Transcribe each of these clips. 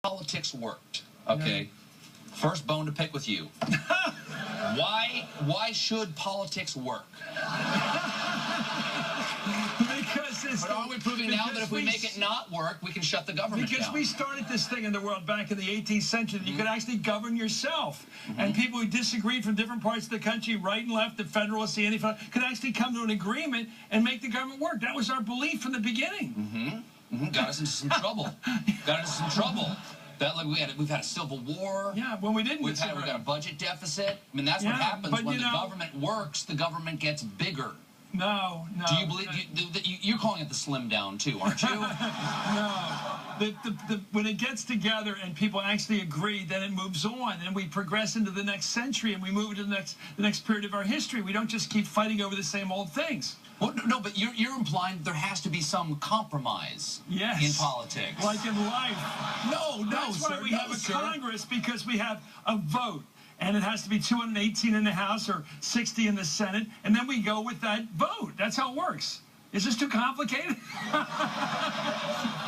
politics worked. Okay. First bone to pick with you. Why should politics work? But aren't we proving now that if we make it not work, we can shut the government down? Because we started this thing in the world back in the 18th century that you could actually govern yourself. And people who disagreed from different parts of the country, right and left, the Federalists, the Anti-Federalists, could actually come to an agreement and make the government work. That was our belief from the beginning. Got us into some trouble. Got us into some trouble. We've had a civil war. Yeah, when we didn't. We've got a budget deficit. I mean, that's what happens when the government works. The government gets bigger. No. Do you believe you're calling it the slim down too, aren't you? No. When it gets together and people actually agree, then it moves on, and we progress into the next century, and we move into the next period of our history. We don't just keep fighting over the same old things. Well, no, but you're implying there has to be some compromise in politics. Like in life. No, That's why we have a Congress, because we have a vote. And it has to be 218 in the House or 60 in the Senate, and then we go with that vote. That's how it works. Is this too complicated?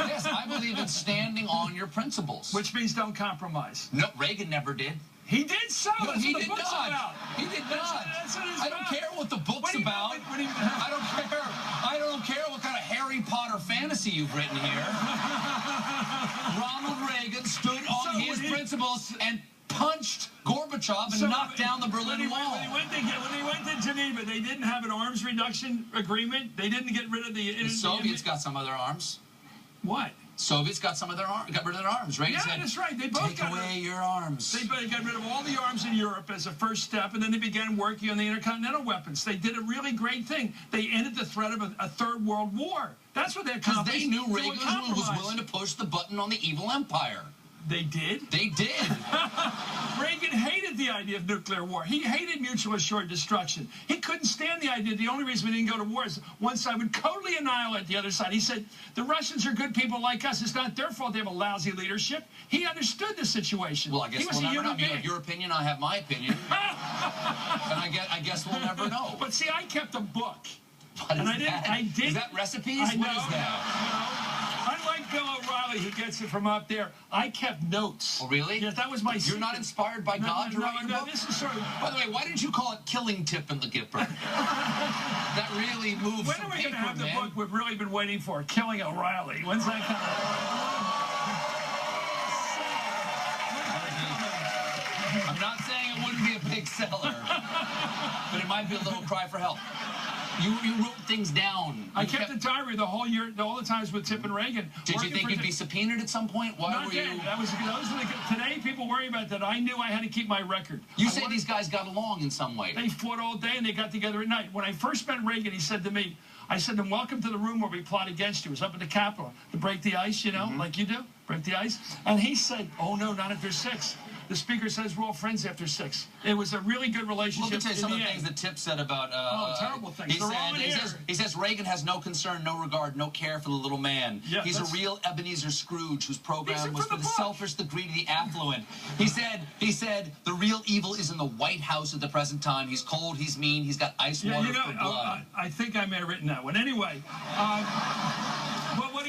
Yes, I believe in standing on your principles. Which means don't compromise. No, Reagan never did. He did so. No, That's he what the did book's not. about. He did not. That's what it's I don't care what the book's about. I don't care what kind of Harry Potter fantasy you've written here. Ronald Reagan stood on his principles and punched Gorbachev and knocked down the Berlin Wall. When they went to Geneva, they didn't have an arms reduction agreement. They didn't get rid of the Soviets got some of their arms. What? Soviets got some of their got rid of their arms. Reagan said, that's right. They both take away your arms. They got rid of all the arms in Europe as a first step, and then they began working on the intercontinental weapons. They did a really great thing. They ended the threat of a third world war. That's what they accomplished. Because they knew Reagan was willing to push the button on the evil empire. They did? They did. Reagan hated the idea of nuclear war. He hated mutual assured destruction. He couldn't stand the idea. The only reason we didn't go to war is one side would totally annihilate the other side. He said, the Russians are good people like us. It's not their fault they have a lousy leadership. He understood the situation. Well, I guess we'll never know. You have your opinion, I have my opinion. And I guess we'll never know. But see, I kept a book. What is that? Is that recipes? What is that? Unlike Bill O'Reilly, who gets it from up there, I kept notes. Oh, really? Yes, that was my secret. You're not inspired by God to write your book? This is sort of... By the way, why didn't you call it Killing Tip in the Gipper? That really moves When are we going to have the book we've really been waiting for, Killing O'Reilly? When's that coming? I'm not saying it wouldn't be a big seller, but it might be a little cry for help. You wrote things down. I kept a diary the whole year, all the times with Tip and Reagan. Did you think you'd be subpoenaed at some point? Why were you? Today people worry about that. I knew I had to keep my record. You say these guys got along in some way. They fought all day and they got together at night. When I first met Reagan, he said to me, I said to him, welcome to the room where we plot against you. It was up at the Capitol to break the ice, you know, like you do, break the ice. And he said, oh no, not after 6. The speaker says we're all friends after 6. It was a really good relationship. Let me tell you some of the things that Tip said about... terrible things. He says Reagan has no concern, no regard, no care for the little man. Yeah, He's a real Ebenezer Scrooge whose program was for the selfish, the greedy, the affluent. He said the real evil is in the White House at the present time. He's cold, he's mean, he's got ice water for blood. I think I may have written that one. Anyway... But what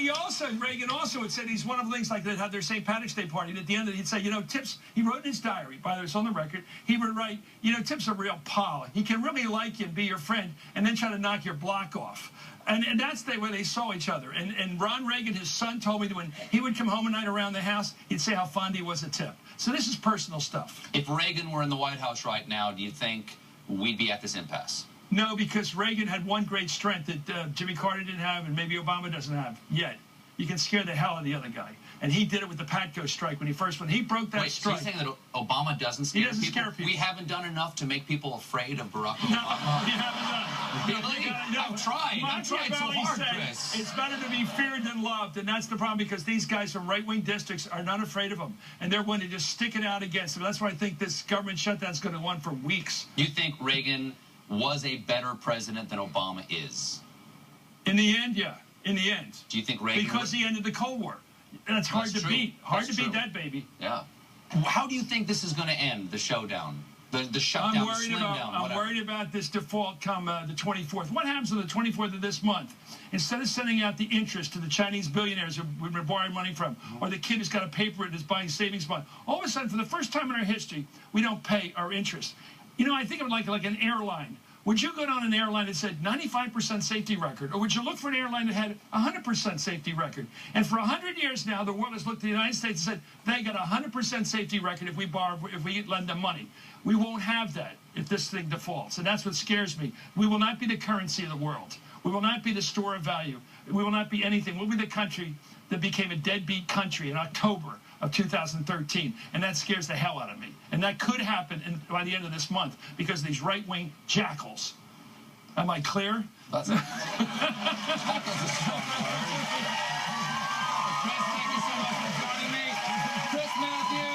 Reagan also had said, he's one of the things like they had their St. Patrick's Day party, and at the end of it, he'd say, you know, Tip's, he wrote in his diary, by the way, it's on the record, he would write, you know, Tip's a real pal. He can really like you and be your friend, and then try to knock your block off. And that's the way they saw each other. And Ron Reagan, his son, told me that when he would come home at night around the house, he'd say how fond he was of Tip. So this is personal stuff. If Reagan were in the White House right now, do you think we'd be at this impasse? No, because Reagan had one great strength that Jimmy Carter didn't have and maybe Obama doesn't have yet. You can scare the hell out of the other guy. And he did it with the Patco strike when he broke that strike. So you're saying that Obama doesn't scare people? He doesn't scare people. We haven't done enough to make people afraid of Barack Obama? No, we haven't done it. Really? I've tried so hard, Chris. It's better to be feared than loved, and that's the problem because these guys from right-wing districts are not afraid of them, and they're willing to just stick it out against them. That's why I think this government shutdown is going to go on for weeks. You think Reagan was a better president than Obama is? In the end, yeah. In the end. Do you think Reagan... Because he ended the Cold War. And it's hard to beat. Hard to beat that, baby. Yeah. How do you think this is going to end, the showdown? The shutdown, the slim down, I'm whatever. worried about this default come the 24th. What happens on the 24th of this month? Instead of sending out the interest to the Chinese billionaires who we're borrowing money from, or the kid who's got a paper and is buying savings bond, all of a sudden, for the first time in our history, we don't pay our interest. You know, I think of it like an airline. Would you go down an airline that said 95% safety record, or would you look for an airline that had 100% safety record? And for 100 years now, the world has looked at the United States and said, they got a 100% safety record if we borrow, if we lend them money. We won't have that if this thing defaults, and that's what scares me. We will not be the currency of the world. We will not be the store of value. We will not be anything. We'll be the country that became a deadbeat country in October of 2013, and that scares the hell out of me. And that could happen by the end of this month because of these right-wing jackals. Am I clear? That's jackals is a strong word. Chris, thank you so much for joining me. Chris Mathews.